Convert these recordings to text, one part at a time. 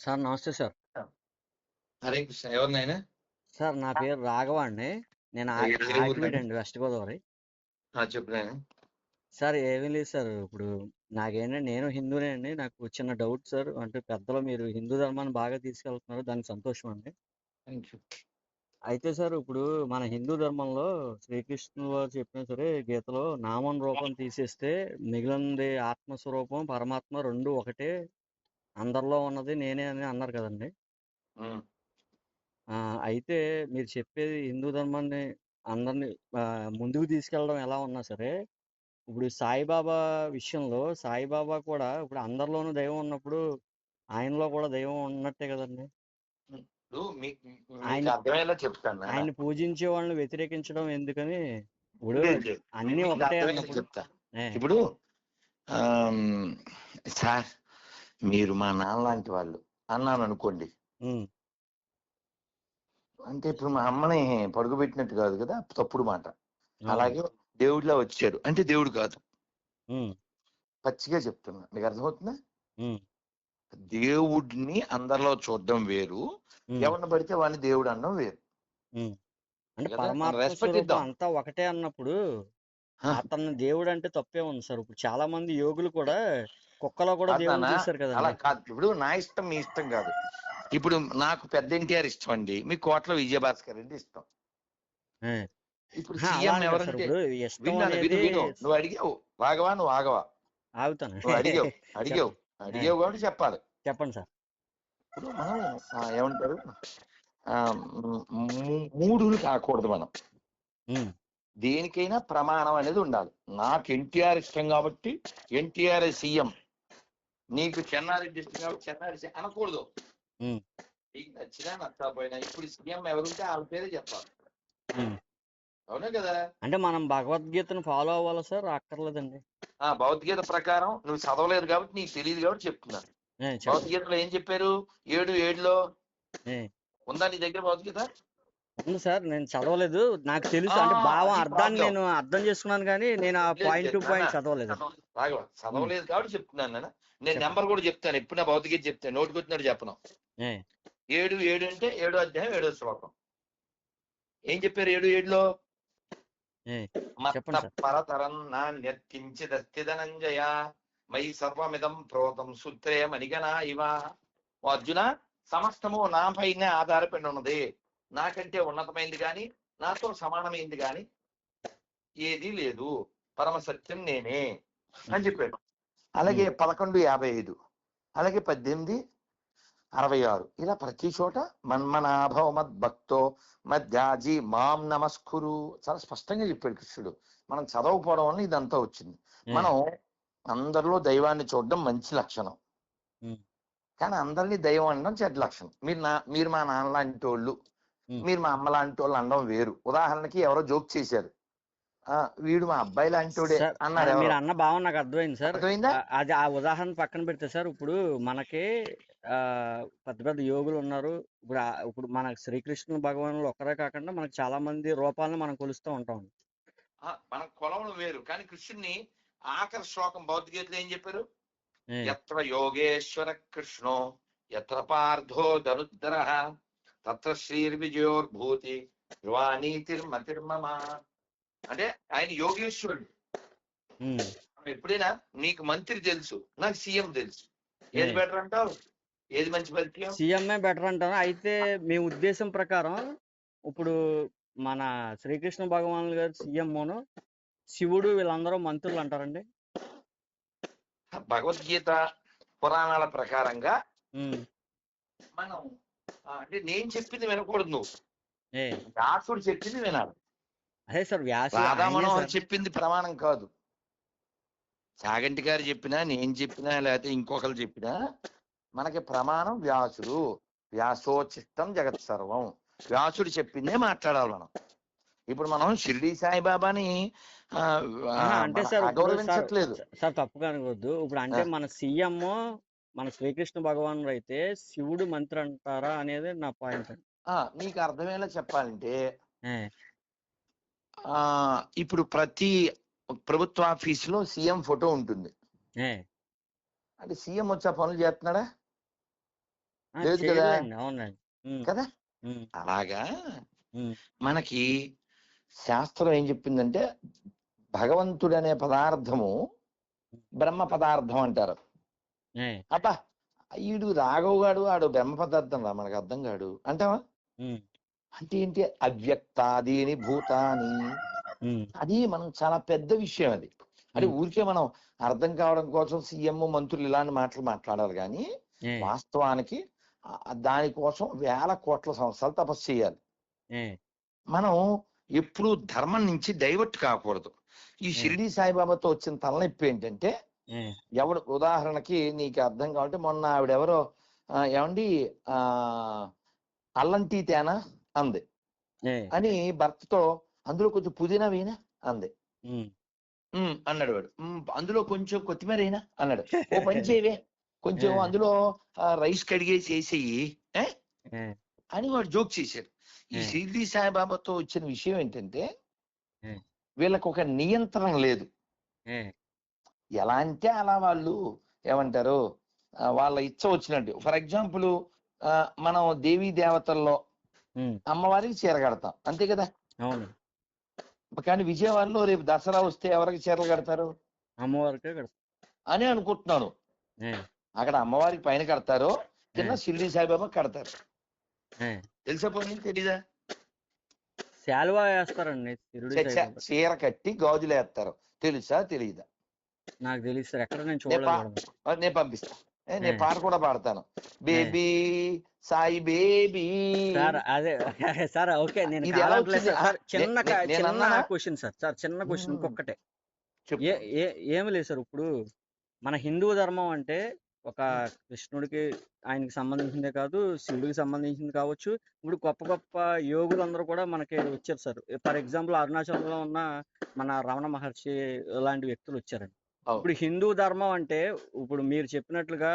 Sir నమస్తే sir. Hare Krishna. ఎవరినైనా sir నా పేరు రాఘవ అండి. నేను ఆకివీడ్ అండి, వెస్ట్ గోదావరి. చెప్పు నాయన. సార్ ఏమీ లేదు సార్. ఇప్పుడు నాకేంటంటే నేను హిందూనే అండి. నాకు చిన్న డౌట్ సార్. అంటే పెద్దలు మీరు హిందూ ధర్మాన్ని బాగా తీసుకెళ్తున్నారు, దానికి సంతోషం అండి. Thank you. అయితే సార్ ఇప్పుడు మన హిందూ ధర్మంలో శ్రీకృష్ణుడు వారు చెప్పినా సరే గీతలో నామం రూపం తీసేస్తే మిగిలింది ఆత్మస్వరూపం పరమాత్మ రెండు ఒకటే, అందరిలో ఉన్నది నేనే అని అన్నారు కదండి. అయితే మీరు చెప్పేది హిందూ ధర్మాన్ని అందరిని ముందుకు తీసుకెళ్ళడం ఎలా ఉన్నా సరే, ఇప్పుడు సాయిబాబా విషయంలో సాయిబాబా కూడా ఇప్పుడు అందరిలోనూ దైవం ఉన్నప్పుడు ఆయనలో కూడా దైవం ఉన్నట్టే కదండి. అర్థమయ్యేలా చెప్తాను. ఆయన్ని పూజించే వాళ్ళని వ్యతిరేకించడం ఎందుకని? ఇప్పుడు అన్ని ఒకటే చెప్తా. ఇప్పుడు సార్ మీరు మా నాన్న లాంటి వాళ్ళు అన్నాను అనుకోండి, అంటే ఇప్పుడు మా అమ్మని పడుకోబెట్టినట్టు కాదు కదా, తప్పుడు మాట. అలాగే దేవుడిలా వచ్చారు అంటే దేవుడు కాదు. పచ్చిగా చెప్తున్నా, మీకు అర్థమవుతుందా? దేవుడిని అందరిలో చూడడం వేరు, ఎవరిని పడితే వాడిని దేవుడు అనడం వేరు. పరమాత్మ అంతా ఒకటే అన్నప్పుడు అతన్ని దేవుడు అంటే తప్పే ఉంది సార్. ఇప్పుడు చాలా మంది యోగులు కూడా కుక్కలో కూడా దేవుడు చూస్తారు కదా. అలా కాదు. ఇప్పుడు నా ఇష్టం మీ ఇష్టం కాదు. ఇప్పుడు నాకు పెద్ద ఎన్టీఆర్ ఇష్టం అండి, మీ కోట్ల విజయభాస్కర్ రెడ్డి ఇష్టం. ఇప్పుడు సీఎం ఎవరంటే నువ్వు అడిగావు రాఘవా, నువ్వు ఆగవా? ఆగుతాను. నువ్వు అడిగావు కాబట్టి చెప్పాలి. చెప్పండి సార్. ఇప్పుడు మనం ఏమంటారు, మూడులు కాకూడదు. మనం దేనికైనా ప్రమాణం అనేది ఉండాలి. నాకు ఎన్టీఆర్ ఇష్టం కాబట్టి ఎన్టీఆర్ సీఎం, నీకు చెన్నారెడ్డి ఇష్టం కాబట్టి చెన్నారెడ్డి అనకూడదు. నీకు నచ్చినా నచ్చకపోయినా ఇప్పుడు సీఎం ఎవరుంటే వాళ్ళ పేరే చెప్పాలి. అవునా కదా? అంటే మనం భగవద్గీతను ఫాలో అవ్వాలా సార్? అక్కర్లేదండి. భగవద్గీత ప్రకారం నువ్వు చదవలేదు కాబట్టి నీకు తెలియదు కాబట్టి చెప్తున్నాను. భగవద్గీతలో ఏం చెప్పారు? 7:7 ఉందా నీ దగ్గర భగవద్గీత? ఉంది సార్, నేను చదవలేదు, నాకు తెలుసు. అంటే భావం అర్థాన్ని నేను అర్థం చేసుకున్నాను కానీ నేను ఆ పాయింట్ టు పాయింట్ చదవలేదు. చదవలేదు కాబట్టి చెప్తున్నాను. నేను నెంబర్ కూడా చెప్తాను, ఎప్పుడు నా భగవద్గీత చెప్తాను, నోటికి వచ్చినట్టు చెప్పను. 7:7 అంటే 7వ అధ్యాయం 7వ శ్లోకం. ఏం చెప్పారు 7:7లో? పరతరం నాణ్యత్కించిదస్తిధనంజయ మయి సర్వమిదం ప్రోతం సూత్రే మణిగణా ఇవ. అర్జున, సమస్తము నాపైనే ఆధారపడి ఉన్నది. నాకంటే ఉన్నతమైంది కానీ నాతో సమానమైంది కానీ ఏదీ లేదు, పరమ సత్యం నేనే అని చెప్పాడు. అలాగే 11:55, అలాగే 18:66, ఇలా ప్రతి చోట మన్మనాభవ మద్భక్తో మధ్యాజీ మాం నమస్కురు చాలా స్పష్టంగా చెప్పాడు కృష్ణుడు. మనం చదవకపోవడం వల్ల ఇదంతా వచ్చింది. మనం అందరిలో దైవాన్ని చూడడం మంచి లక్షణం, కానీ అందరినీ దైవం అనడం చెడ్డ లక్షణం. మీరు మా నాన్న లాంటి వాళ్ళు, మీరు మా అమ్మ లాంటి వాళ్ళు అనడం వేరు. ఉదాహరణకి ఎవరో జోక్ చేశారు, వీడు మా అబ్బాయి లాంటి అన్నారు. మీరు అన్న భావన నాకు అర్థమైంది సార్. అది ఆ ఉదాహరణ పక్కన పెడితే సార్, ఇప్పుడు మనకి పెద్ద పెద్ద యోగులు ఉన్నారు. ఇప్పుడు మన శ్రీకృష్ణ భగవానులు ఒక్కరే కాకుండా మనకు చాలా మంది రూపాలను మనం కొలుస్తూ ఉంటాం. మన కొలవడం వేరు, కానీ కృష్ణుని ఆఖరి శ్లోకం భగవద్గీతలో ఏం చెప్పారు? యత్ర యోగేశ్వర కృష్ణో యత్ర పార్థో ధనుద్ధర తత్ర శ్రీర్విజయోర్భూతి ధ్రువానీతిర్మతిర్మమ. అంటే ఆయన యోగేశ్వరుడు. ఎప్పుడైనా నీకు మంత్రి తెలుసు, నాకు సీఎం తెలుసు, ఏది బెటర్ అంటావు? ఏది మంచి పరిచయం? సీఎంఏ బెటర్ అంటాను. అయితే మీ ఉద్దేశం ప్రకారం ఇప్పుడు మన శ్రీకృష్ణ భగవానులు గారు సీఎంను, శివుడు వీళ్ళందరూ మంత్రులు అంటారండి? భగవద్గీత పురాణాల ప్రకారంగా మనం అంటే నేను చెప్పింది వినకూడదు, నువ్వు వ్యాసుడు చెప్పింది వినాలి. అదే సార్, రాధా మనోహర్ చెప్పింది ప్రమాణం కాదు. చాగంటి గారు చెప్పినా, నేను చెప్పినా, లేకపోతే ఇంకొకరు చెప్పినా మనకి ప్రమాణం వ్యాసుడు. వ్యాసోచిత్తం జగత్ సర్వం, వ్యాసుడు చెప్పిందే మాట్లాడాలి మనం. ఇప్పుడు మనం షిరిడి సాయిబాబాని అంటే సార్ గౌరవించట్లేదు సార్, తప్పుగా అనుకోవద్దు. ఇప్పుడు అంటే మన సీఎం మన శ్రీకృష్ణ భగవానుడు అయితే శివుడు మంత్రి అంటారా అనేది నా పాయింట్. నీకు అర్థమయ్యేలా చెప్పాలంటే ఇప్పుడు ప్రతి ప్రభుత్వ ఆఫీసులో సీఎం ఫోటో ఉంటుంది. అంటే సీఎం వచ్చి ఆ పనులు చేస్తున్నాడా? లేదు కదా చేయరులేండి. అవునండి. కదా. ఉమ్, అలాగా ఉమ్, మనకి శాస్త్రం ఏం చెప్పిందంటే భగవంతుడు అనే పదార్థము బ్రహ్మ పదార్థం అంటారు. ఏ, అబ్బా ఈడు రాఘవ్ గాడు ఆడు బ్రహ్మ పదార్థం రా మనకు అర్థం కాడు అంటావా. ఉమ్, అంటే ఏంటి అవ్యక్తాదీని భూతాని. ఉమ్, అది మనం చాలా పెద్ద విషయం అది. అంటే ఉమ్, ఊరికే మనం అర్థం కావడం కోసం సీఎం మంత్రులు ఇలాంటి మాటలు మాట్లాడాలి కానీ ఏ, వాస్తవానికి దానికోసం వేల కోట్ల సంవత్సరాలు తపస్సు చేయాలి. ఏ, మనం ఎప్పుడు ధర్మం నుంచి డైవర్ట్ కాకూడదు. ఈ ఏ, షిరిడి సాయిబాబాతో వచ్చిన తలనొప్పి ఏంటంటే ఏ, ఎవడు ఉదాహరణకి నీకు అర్థం కావాలంటే మొన్న ఆవిడెవరో ఏమండి ఆ అల్లం టీ తేనా అంది ఏ, అని భర్తతో అందులో కొంచెం పుదీనా వేయనా అంది. ఉమ్, అన్నాడు వాడు. అందులో కొంచెం కొత్తిమీర అయినా అన్నాడు. ఓ పని చేయవే కొంచెం ఏ, అందులో రైస్ కడిగేసి వేసేయి ఏ ఏ, అని వాడు జోక్ చేశాడు. ఈ ఏ, షిరిడి సాయిబాబాతో వచ్చిన విషయం ఏంటంటే ఏ, వీళ్ళకు ఒక నియంత్రణ లేదు. ఏ, ఎలా అంటే అలా వాళ్ళు ఏమంటారు వాళ్ళ ఇచ్చ వచ్చినట్టు. ఫర్ ఎగ్జాంపుల్ మనం దేవీ దేవతల్లో ఉమ్, అమ్మవారికి చీర కడతాం అంతే కదా. అవును. కానీ విజయవాడలో రేపు దసరా వస్తే ఎవరికి చీరలు కడతారు అమ్మవారికే కడతాం. అని అనుకుంటున్నాను. ఏ, అక్కడ అమ్మవారికి పైన కడతారు, ఏ, కింద షిరిడి సాయిబాబా కడతారు. ఏ. తెలుసా పోనీ తెలీదా. శాలువా వేస్తారండి షిరిడి సాయిబాబా. చీర కట్టి గాజులు వేస్తారు. తెలుసా తెలీదా. నాకు తెలియదు సార్, ఎక్కడ నేను నేను చూడలేదు కూడా. నేను పంపిస్తా. నేను ఏ, పాట కూడా పాడతాను. ఏ. Baby Sai baby. సార్ అదే సార్, ఓకే, నేను ఇది ఎలా కాదంటలేదు వచ్చింది? సార్. సార్ చిన్న నేను చిన్న అన్నానా? Question sir. సార్ చిన్న క్వశ్చన్ ఇంకొకటే. చెప్పు. ఏ ఏ ఏమి లేదు సార్. ఇప్పుడు మన హిందూ ధర్మం అంటే ఒక కృష్ణుడికి ఆయనకి సంబంధించిందే కాదు, శివుడికి సంబంధించింది కావచ్చు. ఇప్పుడు గొప్ప గొప్ప యోగులు అందరూ కూడా మనకి వచ్చారు సార్. ఫర్ ఎగ్జాంపుల్ అరుణాచలంలో ఉన్న మన రమణ మహర్షి లాంటి వ్యక్తులు వచ్చారండి. ఇప్పుడు హిందూ ధర్మం అంటే ఇప్పుడు మీరు చెప్పినట్లుగా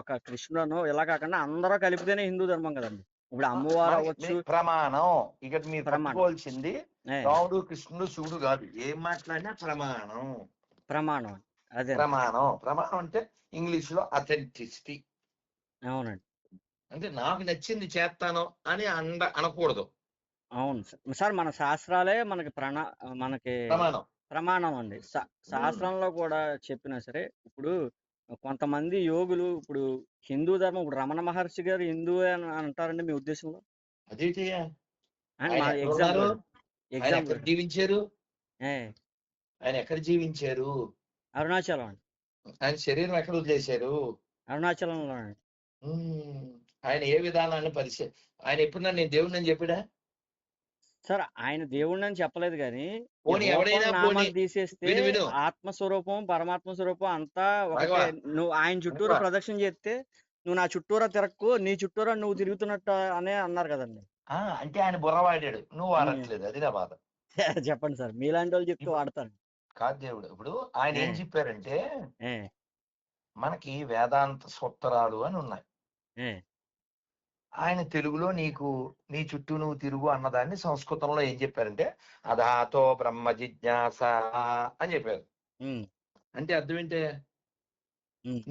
ఒక కృష్ణుడు ఇలా కాకుండా అందరూ కలిపితేనే హిందూ ధర్మం కదండి. ఇప్పుడు అమ్మవారు అవ్వచ్చు. ప్రమాణం ఇక్కడ మీరు ప్రమాణం. పట్టుకోవాల్సింది ఏ, రాముడు కృష్ణుడు శివుడు కాదు. ఏం మాట్లాడినా ప్రమాణం. ప్రమాణం అదే. ప్రమాణం అంటే ఇంగ్లీష్ లో అథెంటిసిటీ. అవునండి. అంటే నాకు నచ్చింది చేస్తాను అని అనకూడదు. అవును సార్. సార్ మన శాస్త్రాలే మనకి మనకి ప్రమాణం. ప్రమాణం అండి. శాస్త్రంలో కూడా చెప్పినా సరే, ఇప్పుడు కొంతమంది యోగులు ఇప్పుడు హిందూ ధర్మం, ఇప్పుడు రమణ మహర్షి గారు హిందూ అని అంటారండి మీ ఉద్దేశంలో? అదేంటయ్యా అండ్ ఆయన మా ఎక్కడ ఎగ్జాంపుల్ ఉన్నారు? ఆయన ఎక్కడ జీవించారు? ఆయన ఎక్కడ జీవించారు? అరుణాచలం అండి. ఆయన శరీరం ఎక్కడ వదిలేశారు? అరుణాచలంలో అండి. ఆయన ఏ విధానాన్ని ఆయన ఎప్పుడు నేను దేవుడిని అని చెప్పాడా? సార్ ఆయన దేవుడిని అని చెప్పలేదు కానీ పోనీ ఎవడైనా పోనీ తీసేస్తే విను ఆత్మస్వరూపం పరమాత్మ స్వరూపం అంతా ఒకటే. రాఘవా, నువ్వు ఆయన చుట్టూరా ప్రదక్షిణ చేస్తే నువ్వు నా చుట్టూరా తిరక్కు, నీ చుట్టూరా నువ్వు తిరుగుతున్నట్టు అనే అన్నారు కదండి. అంటే ఆయన బుర్రవాడాడు, నువ్వు వాడట్లేదు. అది నా బాధ. చెప్పండి సార్, మీలాంటి వాళ్ళు చెప్తే వాడతాను. కాదు దేవుడు. ఇప్పుడు ఆయన ఏం చెప్పారంటే ఏ, మనకి వేదాంత సూత్రాలు అని ఉన్నాయి. ఏ, ఆయన తెలుగులో నీ చుట్టూ నువ్వు తిరుగు అన్నదాన్ని సంస్కృతంలో ఏం చెప్పారంటే అధాతో బ్రహ్మ జిజ్ఞాస అని చెప్పారు. అంటే అర్థం ఏంటే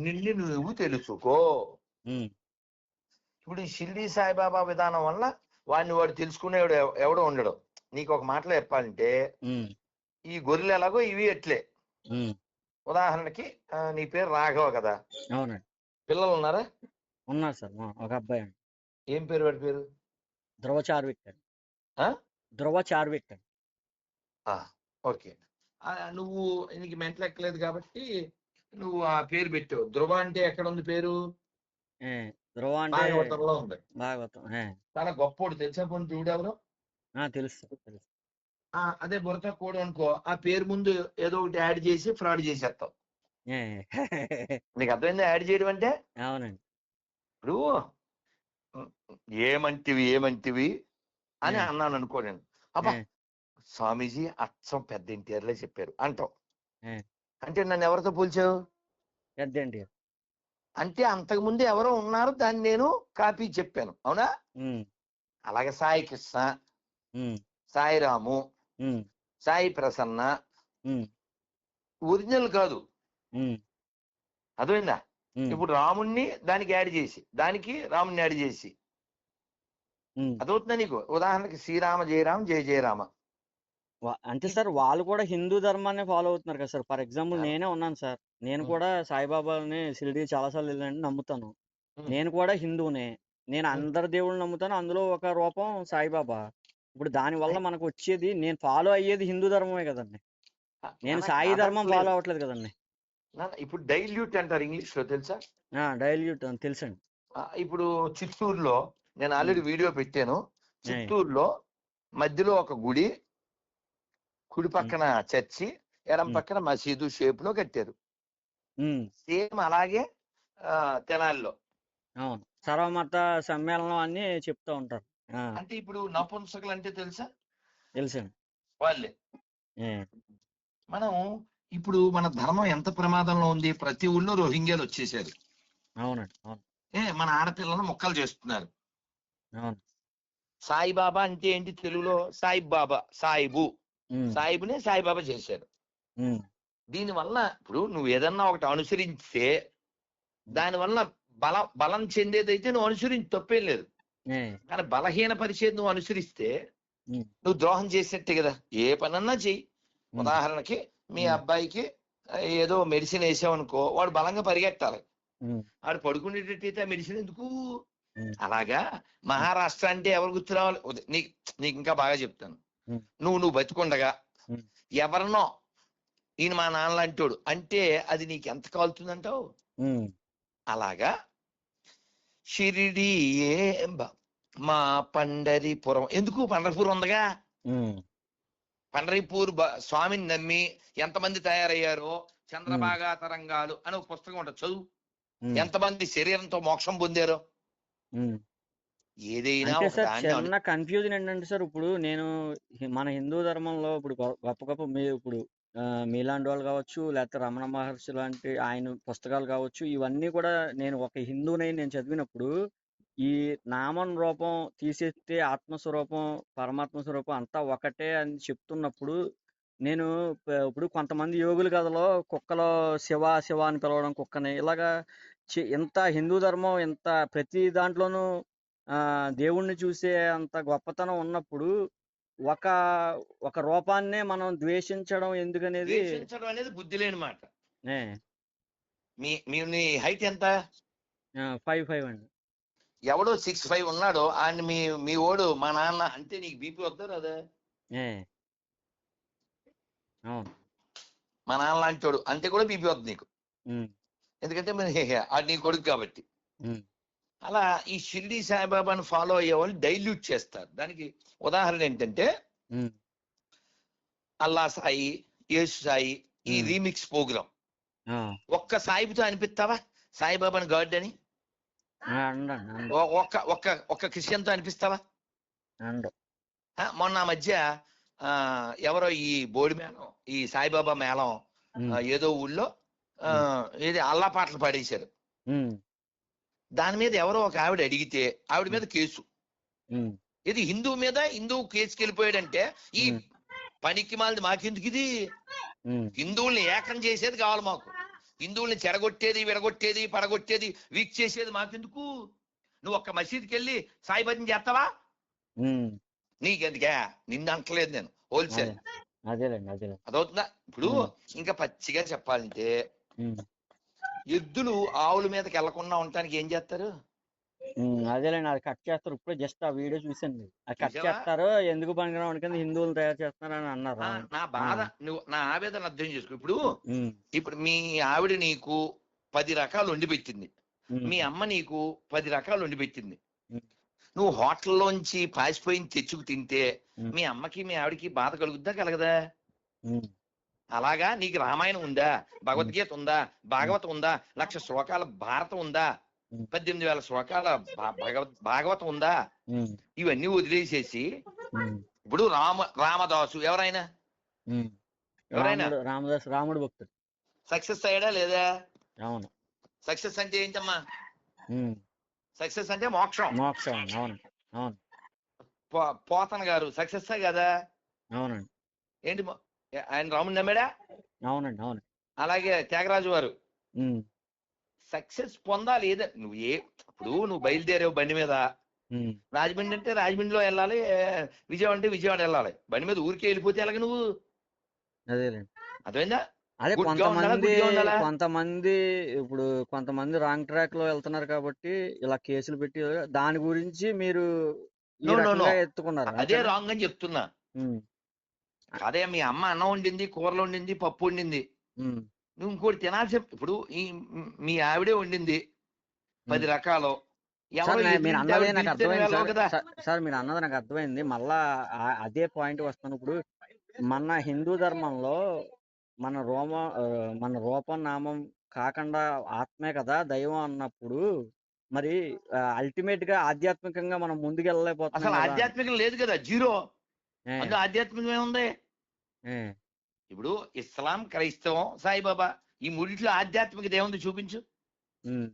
నిన్ను నువ్వు తెలుసుకో. ఇప్పుడు ఈ షిరిడి సాయిబాబా విధానం వల్ల వాడు తెలుసుకునేవాడు ఎవడో ఉండడు. నీకు ఒక మాటలో చెప్పాలంటే ఈ గొర్రెలు ఎలాగో ఇవి ఎట్లే. ఉదాహరణకి నీ పేరు రాఘవ కదా. అవునండి. పిల్లలు ఉన్నారా? ఉన్నారు సార్, ఒక అబ్బాయి. ఏం పేరు వాడి పేరు? ధ్రువ చార్విక్ అండి. ధ్రువ చార్విక్ అండి. ఓకే. నువ్వు నీకు మెంటల్ ఎక్కలేదు కాబట్టి నువ్వు ఆ పేరు పెట్టావు. ధ్రువ అంటే ఎక్కడ ఉంది పేరు? ధ్రువ అంటే భాగవతంలో ఉంది. భాగవతం. చాలా గొప్పోడు. తెలుసా పోనీ దేవుడు ఎవరు? తెలుసు. అదే బుర్ర కోడు అనుకో, ఆ పేరు ముందు ఏదో ఒకటి యాడ్ చేసి ఫ్రాడ్ చేసేస్తావు. నీకు అర్థమైందా యాడ్ చేయడం అంటే? అవునండి. ఇప్పుడు ఏమంటివి అని అన్నాను అనుకో నేను. అబ్బా స్వామీజీ అచ్చం పెద్ద ఎన్టీఆర్లే చెప్పారు అంటావు. అంటే నన్ను ఎవరితో పోల్చావు? పెద్ద ఎన్టీఆర్. అంటే అంతకుముందు ఎవరో ఉన్నారు, దాన్ని నేను కాపీ చెప్పాను. అవునా? అలాగే సాయి కృష్ణ, సాయిరాము, సాయి ప్రసన్న ఒరిజినల్ కాదు. అర్థమైందా? ఉమ్, ఇప్పుడు రాముణ్ణి దానికి యాడ్ చేసి, దానికి రాముణ్ణి యాడ్ చేసి, ఉమ్. అదవుతుందా నీకు? ఉదాహరణకి శ్రీరామ జయరామ జయ జయరామ. అంటే సార్ వాళ్ళు కూడా హిందూ ధర్మాన్ని ఫాలో అవుతున్నారు కదా సార్. ఫర్ ఎగ్జాంపుల్ చాలా. నేనే ఉన్నాను సార్. నేను ఉమ్, కూడా సాయిబాబాని షిరిడి చాలాసార్లు వెళ్ళాను, నమ్ముతాను. ఉమ్, నేను కూడా హిందువునే. నేను ఉమ్. అందరి దేవుళ్ళని నమ్ముతాను. అందులో ఒక రూపం సాయిబాబా. ఇప్పుడు దానివల్ల మనకు వచ్చేది, నేను ఫాలో అయ్యేది హిందూ ధర్మమే కదండి. నేను నాన్న సాయి ధర్మం ఫాలో కాదనట్లేదు అవ్వట్లేదు కదండి. నాన్న. ఇప్పుడు డైల్యూట్ అంటారు ఇంగ్లీష్ లో, తెలుసా? డైల్యూట్ తెలుసండి. ఇప్పుడు చిత్తూరులో నేను ఆల్రెడీ ఉమ్, వీడియో పెట్టాను. ఏయ్, చిత్తూరులో మధ్యలో ఒక గుడి, కుడి ఉమ్, పక్కన చర్చి, ఎడం ఉమ్, పక్కన మసీదు షేప్ లో కట్టారు. ఉమ్, సేమ్ అలాగే తెనాలిలో. అవును. సర్వమత సమ్మేళనం అని చెప్తూ ఉంటారు. అంటే ఇప్పుడు నపుంసకులు అంటే తెలుసా? తెలుసండి. వాళ్ళే. ఏ, మనం ఇప్పుడు మన ధర్మం ఎంత ప్రమాదంలో ఉంది, ప్రతి ఊళ్ళో రోహింగ్యాలు వచ్చేసారు. అవునండి. అవును. మన ఆడపిల్లలను ముక్కలు చేస్తున్నారు. అవును. సాయిబాబా అంటే ఏంటి తెలుగులో? సాయిబ్ బాబా, సాయిబు. ఉమ్, సాయిబునే సాయిబాబా చేశారు. ఉమ్, దీనివల్ల ఇప్పుడు నువ్వు ఏదన్నా ఒకటి అనుసరిస్తే ఉమ్, దానివల్ల బలం చెందేదైతే నువ్వు అనుసరించి తప్పేం లేదు. ఏ, కానీ బలహీన పరిచేది నువ్వు అనుసరిస్తే ఉమ్, నువ్వు ద్రోహం చేసినట్టే కదా. ఏ పనన్నా చెయ్యి. ఉమ్, ఉదాహరణకి మీ ఉమ్, అబ్బాయికి ఏదో మెడిసిన్ వేసావనుకో, వాడు బలంగా పరిగెట్టాలి. ఉమ్, వాడు పడుకునేటట్టయితే ఆ మెడిసిన్ ఎందుకు? ఉమ్, అలాగా మహారాష్ట్ర అంటే ఎవరు గుర్తు రావాలి? నీకు నీకు ఇంకా బాగా చెప్తాను. ఉమ్, నువ్వు బతికుండగా ఉమ్, ఎవరినో ఈయన మా నాన్న అంటాడు అంటే అది నీకు ఎంత కాలుతుందంటావు? ఉమ్, అలాగా షిరిడియే మా పండరిపురం. ఎందుకు? పండరిపురం ఉందగా. ఉమ్, పండరిపూర్ స్వామిని నమ్మి ఎంతమంది తయారయ్యారో, ఉమ్, చంద్రభాగా తరంగాలు అని ఒక పుస్తకం ఉంటుంది, చదువు. ఉమ్, ఎంతమంది శరీరంతో మోక్షం పొందారో. ఉమ్. ఏదైనా అంటే ఒక సార్ దాన్ని చిన్న కన్ఫ్యూజన్ ఏంటంటే సార్, ఇప్పుడు నేను మన హిందూ ధర్మంలో ఇప్పుడు గొప్ప గొప్ప మీ ఇప్పుడు మీలాంటి వాళ్ళు కావచ్చు, లేకపోతే రమణ మహర్షి లాంటి ఆయన పుస్తకాలు కావచ్చు, ఇవన్నీ కూడా నేను ఒక హిందువునై నేను చదివినప్పుడు, ఈ నామం రూపం తీసేస్తే ఆత్మస్వరూపం పరమాత్మ స్వరూపం అంతా ఒకటే అని చెప్తున్నప్పుడు, నేను ఇప్పుడు కొంతమంది యోగుల కథలో కుక్కలో శివ శివ అని పిలవడం కుక్కని ఇలాగా, ఇంత హిందూ ధర్మం ఇంత ప్రతి దాంట్లోనూ దేవుణ్ణి చూసే అంత గొప్పతనం ఉన్నప్పుడు, ఒక ఒక రూపాన్నే మనం ద్వేషించడం ఎందుకనేది. ద్వేషించడం అనేది బుద్ధి లేని మాట. ఏ, నీ హైట్ ఎంత? 5'5" అండి. ఎవడో 6'5" ఉన్నాడో ఆయన మీ ఓడు మా నాన్న అంటే నీకు బీపీ వద్దారు అదే. ఏ, అవును. మా నాన్న లాంటి అంటే కూడా బీపీ వద్దు నీకు. ఉమ్, ఎందుకంటే అది నీ కొడుకు కాబట్టి. ఉమ్, అలా ఈ షిరిడి సాయిబాబాను ఫాలో అయ్యే వాళ్ళు డైల్యూట్ చేస్తారు. దానికి ఉదాహరణ ఏంటంటే ఉమ్, అల్లా సాయి, యేసు సాయి, ఈ ఉమ్, రీమిక్స్ ప్రోగ్రామ్. ఆ, ఒక్క సాయిబుతో అనిపిస్తావా సాయిబాబాని గాడ్ అని? అండి అండి ఒక్క ఒక్క ఒక్క క్రిస్టియన్తో అనిపిస్తావా? అండు. మొన్న ఆ మధ్య ఎవరో ఈ బోడి మేళం, ఈ సాయిబాబా మేళం ఉమ్, ఏదో ఊళ్ళో ఉమ్, ఏది అల్లా పాటలు పాడేశారు. ఉమ్, దాని మీద ఎవరో ఒక ఆవిడ అడిగితే ఆవిడ మీద కేసు. ఉమ్, ఇది హిందువు కేసుకి వెళ్ళిపోయాడంటే ఈ ఉమ్, పనికి మాలిది మాకెందుకు ఇది? ఉమ్, హిందువుల్ని ఏకం చేసేది కావాలి మాకు. హిందువుల్ని చెడగొట్టేది, విడగొట్టేది, పడగొట్టేది, వీక్ చేసేది మాకెందుకు? నువ్వు ఒక్క మసీద్కి వెళ్ళి సాయి భజన చేస్తావా? ఉమ్. నీకెందుకే? నిన్ను అంటలేదు నేను, హోల్సేల్. అదేలేండి అదేలేండి. అదవుతుందా? ఇప్పుడు ఉమ్, ఇంకా పచ్చిగా చెప్పాలంటే ఉమ్, ఎద్దులు ఆవుల మీదకి వెళ్లకుండా ఉండటానికి ఏం చేస్తారు? అదేలేండి, అది కట్ చేస్తారు. ఇప్పుడే జస్ట్ ఆ వీడియో చూసాను. అది కట్ చూసావా? చేస్తారు, ఎందుకు పనికిరాని కింద హిందువులు తయారు చేస్తున్నారు అని అన్నారు. అవును. నా బాధ నువ్వు నా ఆవేదన అర్థం చేసుకో. ఇప్పుడు ఉమ్, ఇప్పుడు మీ ఆవిడ నీకు 10 రకాలు వండి పెట్టింది, ఉమ్, మీ అమ్మ నీకు 10 రకాలు వండి పెట్టింది. ఉమ్, నువ్వు హోటల్లోంచి పాసిపోయింది తెచ్చుకు తింటే ఉమ్, మీ అమ్మకి మీ ఆవిడకి బాధ కలుగుద్దా కలగదా? ఉమ్, అలాగా నీకు రామాయణం ఉందా, ఉమ్, భగవద్గీత ఉందా, ఉమ్, భాగవతం ఉందా, 1,00,000 శ్లోకాల భారతం ఉందా, ఉమ్, 18,000 శ్లోకాల భాగవతం ఉందా? ఉమ్, ఇవన్నీ వదిలేసేసి ఉమ్, ఇప్పుడు రామదాసు ఎవరైనా ఉమ్. ఎవరైనా రాముడు భక్తుడు. సక్సెస్ అయ్యాడా లేదా? అవును. సక్సెస్ అంటే ఏంటమ్మా? ఉమ్, సక్సెస్ అంటే మోక్షం. మోక్షం. అవును. అవును. పోతన గారు సక్సెస్ కదా? అవునండి. ఏంటి ఆయన రాముని నమ్మాడా? అవునండి. అవును. అలాగే త్యాగరాజు వారు ఉమ్, సక్సెస్ పొందాలి. నువ్వు ఇప్పుడు నువ్వు బయలుదేరావు బండి మీద, రాజమండ్రి అంటే రాజమండ్రిలో వెళ్ళాలి, విజయవాడ అంటే విజయవాడ వెళ్ళాలి. బండి మీద ఊరికే వెళ్ళిపోతే ఎలాగ నువ్వు? అదేలేండి. అర్థమైందా? అదే గుడ్ గా ఉండాలా, గుడ్ గా ఉండాలా? కొంతమంది ఇప్పుడు కొంతమంది రాంగ్ ట్రాక్ లో వెళ్తున్నారు కాబట్టి ఇలా కేసులు పెట్టి దాని గురించి మీరు ఈ నో నో నో, రకంగా ఎత్తుకున్నారు అదే అంతేనా? రాంగ్ అని చెప్తున్నా. అదే మీ అమ్మ అన్నం వండింది, కూరలు వండింది, పప్పు వండింది, నువ్వు ఇంకోటి తినాల్సి, ఇప్పుడు మీ ఆవిడే వండింది 10 రకాలు, ఎవరో సార్ మీరు ఎదురింటి అన్నది ఆవిడ నాకు పిలిస్తే నువ్వు అర్థమైంది వెళ్ళవు కదా. సార్ మీరు అన్నది నాకు అర్థమైంది. మళ్ళా అదే పాయింట్ వస్తాను. ఇప్పుడు మన హిందూ ధర్మంలో మన మన రూపం నామం కాకుండా ఆత్మే కదా దైవం అన్నప్పుడు, మరి అల్టిమేట్ గా ఆధ్యాత్మికంగా మనం ముందుకు వెళ్ళలేకపోతున్నాం అసలు కదా. ఆధ్యాత్మికం లేదు కదా, జీరో. ఏ, అందులో ఆధ్యాత్మికం ఏముంది? ఏ, ఇప్పుడు ఇస్లాం, క్రైస్తవం, సాయిబాబా, ఈ మూడిట్లో ఆధ్యాత్మికత ఏముంది చూపించు. ఉమ్,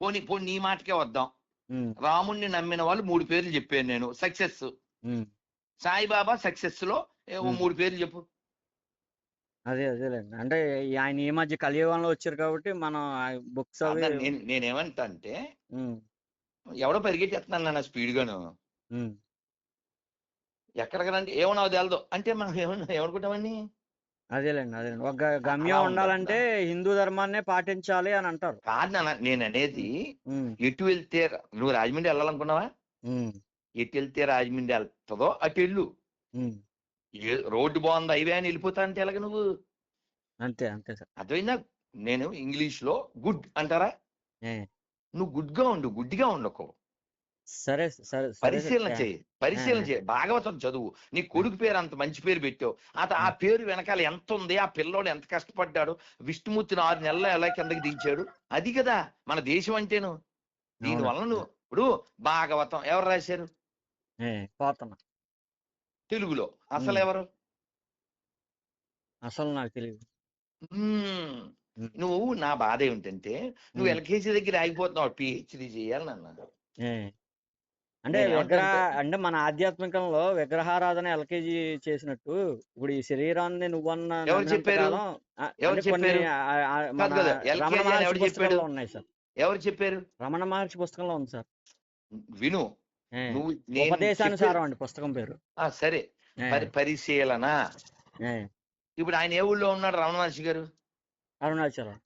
పోనీ పోనీ నీ మాటకే వద్దాం. ఉమ్, రాముణ్ణి నమ్మిన వాళ్ళు 3 పేర్లు చెప్పాను నేను, సక్సెస్. ఉమ్, సాయిబాబా సక్సెస్ లో ఓ 3 పేర్లు చెప్పు. అదేలేండి. అంటే ఆయన ఈ మధ్య కలియుగంలో వచ్చారు కాబట్టి మనం బుక్స్ అవి. నేనేమంటా అంటే, ఉమ్, ఎవడో పరిగెట్టేస్తున్నాను నాన్న స్పీడ్ గాను, ఉమ్, ఎక్కడికనంటే ఏమన్నావు తెలదు అంటే మనం ఏమనుకుంటామని. అదేలేండి. ఒక గమ్యం అలా ఉండాలంటే ఉండదు. హిందూ ధర్మాన్నే పాటించాలి అని అంటారు. కాదు నాన్న, నేను అనేది ఉమ్, ఎటు వెళ్తే, నువ్వు రాజమండ్రి వెళ్ళాలనుకున్నావా, ఉమ్, ఎటు వెళ్తే రాజమండ్రి వెళ్తుందో అటు వెళ్ళు. ఉమ్, రోడ్డు బాగుంది, హైవే అని వెళ్ళిపోతా అంటే ఎలాగ నువ్వు? అంతే సార్. అర్థమైందా? నేను ఇంగ్లీష్ లో గుడ్ అంటారా, ఏ, నువ్వు గుడ్ గా ఉండు, గుడ్డిగా ఉండకు. సరే సరే సరే పరిశీలన సార్. చేయి, పరిశీలన చేయి. భాగవతం చదువు. నీ కొడుకు పేరు అంత మంచి పేరు పెట్టావు, ఆ పేరు వెనకాల ఎంత ఉంది, ఆ పిల్లోడు ఎంత కష్టపడ్డాడు, విష్ణుమూర్తిని 6 నెలలు ఎలా కిందకి దించాడు, అది కదా మన దేశం అంటేను. దీనివల్ల నువ్వు ఇప్పుడు భాగవతం ఎవరు రాశారు పోతున్నా తెలుగులో? అసలు ఎవరు? అసలు నాకు తెలియదు. నువ్వు, నా బాధ ఏమిటంటే నువ్వు ఎల్కేజీ దగ్గర ఆగిపోతున్నావు, పిహెచ్డి చేయాలి నాన్న. అంటే అంటే మన ఆధ్యాత్మికంలో విగ్రహారాధన ఎల్కేజీ చేసినట్టు ఇప్పుడు ఈ శరీరాన్ని నువ్వన్న ఎవరు చెప్పారు? ఎవరు చెప్పారు? రమణ మహర్షి పుస్తకంలో ఉన్నాయి సార్. ఎవరు చెప్పారు? రమణ మహర్షి పుస్తకంలో ఉంది సార్. విను, నువ్వు ఉపదేశానుసారం అండి పుస్తకం పేరు. సరే, పరిశీలన. ఇప్పుడు ఆయన ఏ ఊళ్ళో ఉన్నాడు రమణ మహర్షి గారు? అరుణాచలం.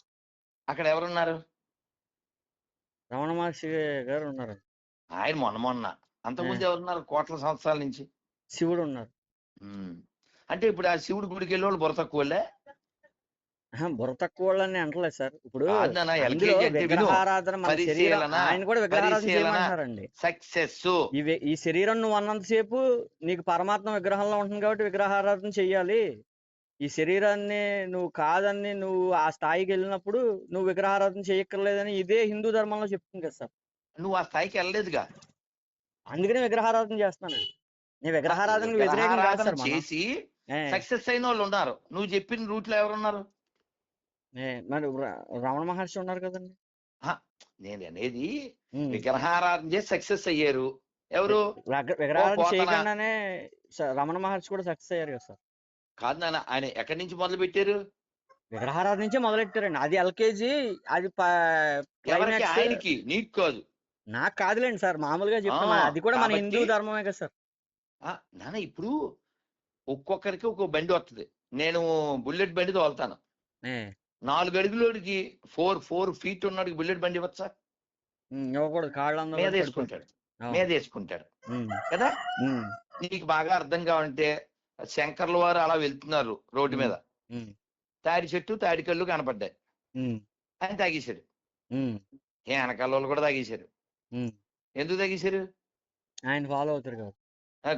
అక్కడ ఎవరున్నారు? రమణ మహర్షి గారు ఉన్నారు. ఆయన మొన్న అంతకుముందు ఎవరున్నారు? కోట్ల సంవత్సరాల నుంచి శివుడు ఉన్నారు. అంటే ఇప్పుడు ఆ శివుడు గుడికి వెళ్ళి వాళ్ళు బుర్ర తక్కువలే? బుర్ర తక్కువ వాళ్ళని అంటలేదు సార్. ఇప్పుడు విగ్రహారాధన, ఆయన కూడా విగ్రహారాధన చేయమంటారండి. సక్సెస్ ఈ శరీరం నువ్వు అన్నంతసేపు నీకు పరమాత్మ విగ్రహంలో ఉంటుంది కాబట్టి విగ్రహారాధన చెయ్యాలి. ఈ శరీరాన్ని నువ్వు కాదని నువ్వు ఆ స్థాయికి వెళ్ళినప్పుడు నువ్వు విగ్రహారాధన చేయక్కర్లేదని ఇదే హిందూ ధర్మంలో చెప్తుంది కదా సార్. నువ్వు ఆ స్థాయికి వెళ్ళలేదుగా, అందుకనే విగ్రహారాధన చేస్తానండి. నేను విగ్రహారాధన వ్యతిరేకంగా చేసి సక్సెస్ అయిన వాళ్ళు ఉన్నారు. నువ్వు చెప్పిన రూట్ లో ఎవరున్నారు? మరి రమణ మహర్షి ఉన్నారు కదండి. నేను అనేది విగ్రహారాధన చేసి సక్సెస్ అయ్యారు ఎవరు? విగ్రహారాధన చేయకుండానే రమణ మహర్షి కూడా సక్సెస్ అయ్యారు కదా సార్. కాదు నాన్న, ఆయన ఎక్కడి నుంచి మొదలు పెట్టారు? విగ్రహారాధన నుంచే మొదలెట్టారండి. అది ఎల్కేజీ. అది ఆయనకి, నీకు కాదు. నాకు కాదులేండి సార్, మామూలుగా చెప్తున్నా. అది కూడా మన హిందూ ధర్మమే కదా సార్. నాన్న ఇప్పుడు ఒక్కొక్కరికి ఒక్కొక్క బండి వస్తుంది. నేను బుల్లెట్ బండి తోలుతాను. 4 అడుగులోడికి 4 feet ఉన్నాడికి బుల్లెట్ బండి ఇవ్వచ్చా? ఇవ్వకూడదు. మీద వేసుకుంటాడు కదా. నీకు బాగా అర్థం కావాలంటే శంకర్ల వారు అలా వెళ్తున్నారు రోడ్డు మీద, తాడి చెట్టు తాడి కళ్ళు కనపడ్డాయి, ఆయన తాగేశాడు. వెనకాల వాళ్ళు కూడా తాగేశారు. ఎందుకు తాగేశారు? ఆయన ఫాలో అవుతారు కదా.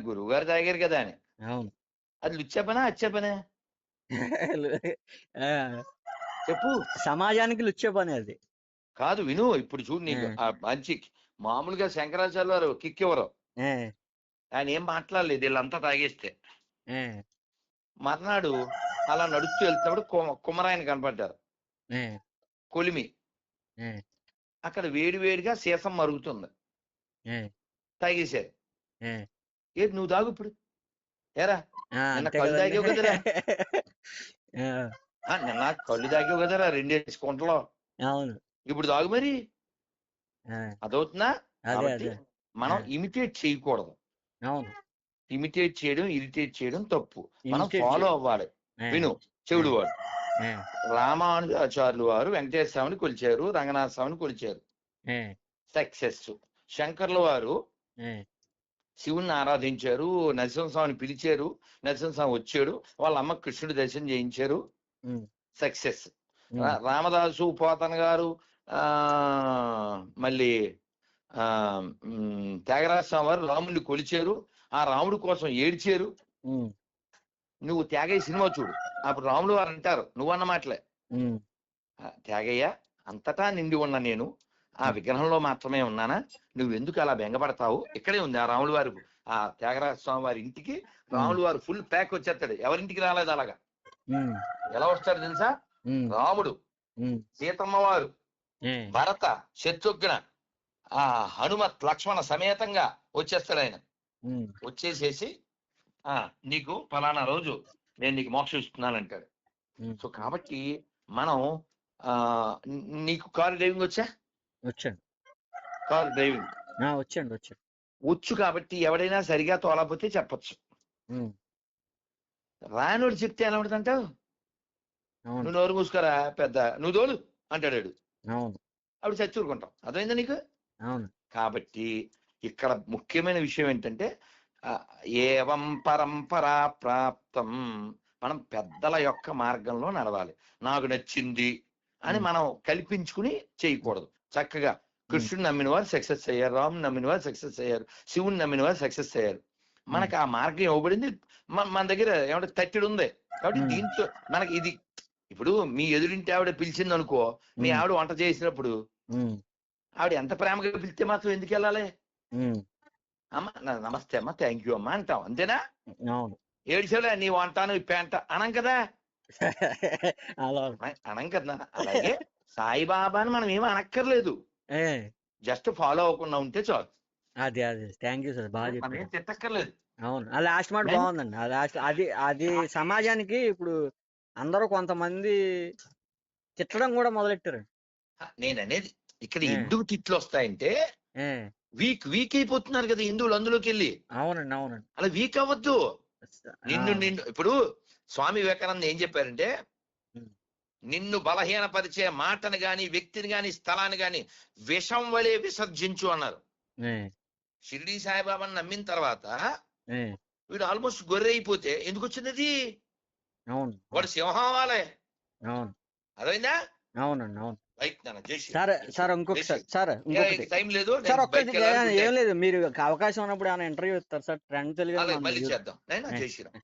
గురువు గారు తాగారు కదా అని. అవును. అది లుచ్చా పనా అచ్చా పనా చెప్పు. సమాజానికి లుచ్చే పని అది కాదు. విను, ఇప్పుడు చూడు, నీకు మంచి మామూలుగా శంకరాచార్య వారు కిక్ ఎవరు, ఆయన ఏం మాట్లాడలేదు వీళ్ళంతా తాగేస్తే. మర్నాడు అలా నడుస్తూ వెళ్తున్నప్పుడు కుమరాయన కనపడ్డారు, కొలిమి. అక్కడ వేడివేడిగా సీసం మరుగుతుంది, తాగేశారు. ఏంటి నువ్వు తాగు ఇప్పుడు? ఏరా నిన్న కళ్ళు తాగావు కదరా, నిన్న కళ్ళు తాగావు కదరా 2 కుంటలో. ఇప్పుడు తాగు మరి. ఆ, అదవుతుందా? అదే కాబట్టి అదే మనం ఆ, ఇమిటేట్ చేయకూడదు. అవును. ఇమిటేట్ చేయడం, ఇరిటేట్ చేయడం తప్పు. మనం ఇమిటేట్ ఫాలో అవ్వాలి. ఆ, విను, ఆ, చెవుడు వాడు. ఆ, రామానుజాచార్యులు వారు వెంకటేశ్వర స్వామిని కొలిచారు, రంగనాథ స్వామిని కొలిచారు, ఆ, సక్సెస్. శంకర్ల వారు ఆ, శివుణ్ణి ఆరాధించారు, నరసింహస్వామిని పిలిచారు, నరసింహస్వామి వచ్చాడు, వాళ్ళ అమ్మ కృష్ణుడి దర్శనం చేయించారు, ఉమ్, సక్సెస్. ఉమ్, రామదాసు పోతన గారు ఆ మళ్ళీ ఆ త్యాగరాజ స్వామి వారు రాముడిని కొలిచారు, ఆ రాముడి కోసం ఏడ్చారు. ఉమ్, నువ్వు త్యాగయ్య సినిమా చూడు, అప్పుడు రాముడు వారు అంటారు నువ్వన్న మాటలే, ఉమ్, త్యాగయ్య అంతటా నిండి ఉన్న నేను ఆ విగ్రహంలో మాత్రమే ఉన్నానా, నువ్వెందుకు అలా బెంగపడతావు, ఇక్కడే ఉంది ఆ రాముడు వారు. ఆ త్యాగరాజ స్వామి వారి ఇంటికి రాముడు వారు ఫుల్ ప్యాక్ వచ్చేస్తాడు, ఎవరింటికి రాలేదు అలాగా. ఉమ్, ఎలా వస్తాడు తెలుసా? ఉమ్, రాముడు, ఉమ్, సీతమ్మ వారు, ఆ, భరత, శత్రుఘ్న, ఆ హనుమత్, లక్ష్మణ సమేతంగా వచ్చేస్తాడు ఆయన. ఉమ్, వచ్చేసేసి నీకు ఫలానా రోజు నేను నీకు మోక్షం ఇస్తున్నానంటాడు. ఉమ్. సో కాబట్టి మనం నీకు కారు డ్రైవింగ్ వచ్చా? వచ్చాడు. కారు డ్రైవింగ్ వచ్చాడు వచ్చాడు. వచ్చు కాబట్టి ఎవడైనా సరిగా తోలకపోతే చెప్పచ్చు. ఉమ్, రానోడు చెప్తే ఎలా ఉంటుందంటావు? అవును నువ్వు నోరు మూసుకోరా పెద్ద, నువ్వు తోలు అంటాడు. అవును అప్పుడు చచ్చూరుకుంటాం. అర్థమైందా నీకు? అవును. కాబట్టి ఇక్కడ ముఖ్యమైన విషయం ఏంటంటే ఏవం పరంపరా ప్రాప్తం, మనం పెద్దల యొక్క మార్గంలో నడవాలి. నాకు నచ్చింది అని మనం కల్పించుకుని చేయకూడదు. చక్కగా కృష్ణుని నమ్మిన వారు సక్సెస్ అయ్యారు, రాముని నమ్మిన వారు సక్సెస్ అయ్యారు, శివుని నమ్మిన వారు సక్సెస్ అయ్యారు. మనకు ఆ మార్గం ఇవ్వబడింది, మన దగ్గర ఏమంటే తట్టిడు ఉంది. కాబట్టి దీంతో మనకి ఇది, ఇప్పుడు మీ ఎదురింటి ఆవిడ పిలిచింది అనుకో, మీ ఆవిడ వంట చేసినప్పుడు ఆవిడ ఎంత ప్రేమగా పిలిస్తే మాత్రం ఎందుకు వెళ్ళాలి? అమ్మ నమస్తే అమ్మ, థ్యాంక్ యూ అమ్మ అంటాం, అంతేనా? అవును. ఏడిసేలే నీ వంటాను పెంట అనం కదా, అనం కదా. అలాగే సాయిబాబాని మనం ఏమి అనక్కర్లేదు, జస్ట్ ఫాలో అవ్వకుండా ఉంటే చాలు. అదే అదే థ్యాంక్ యూ సార్, బాగా మనం ఏం చెప్పారు. తిట్టక్కర్లేదు. అవును, ఆ లాస్ట్ మాట బాగుందండి. ఆ లాస్ట్ అది సమాజానికి ఇప్పుడు అందరూ కొంతమంది తిట్టడం కూడా మొదలెట్టారు. నేను అనేది ఇక్కడ ఎందుకు తిట్లు వస్తాయంటే వీక్ అయిపోతున్నారు కదా హిందువులు అందులోకి వెళ్ళి. అవునండి అవునండి. అలా వీక్ అవ్వద్దు. నిన్ను ఇప్పుడు స్వామి వివేకానంద ఏం చెప్పారంటే, నిన్ను బలహీనపరిచే మాటను గాని, వ్యక్తిని గాని, స్థలాన్ని గాని విషం వలె విసర్జించు అన్నారు. షిరిడి సాయిబాబాని నమ్మిన తర్వాత వీడు ఆల్మోస్ట్ గొర్రె అయిపోతే ఎందుకు వచ్చింది అది? వాడు సింహం అవ్వాలి. అదైందా? అవునండి అవును. సార్ ఇంకొకసారి సార్, టైం లేదు సార్, ఒక్కటి ఏం లేదు, మీరు అవకాశం ఉన్నప్పుడు ఏమైనా ఇంటర్వ్యూ ఇస్తారు సార్, ట్రెండ్ తెలుగు మళ్ళీ చేద్దాం. జై శ్రీరామ్.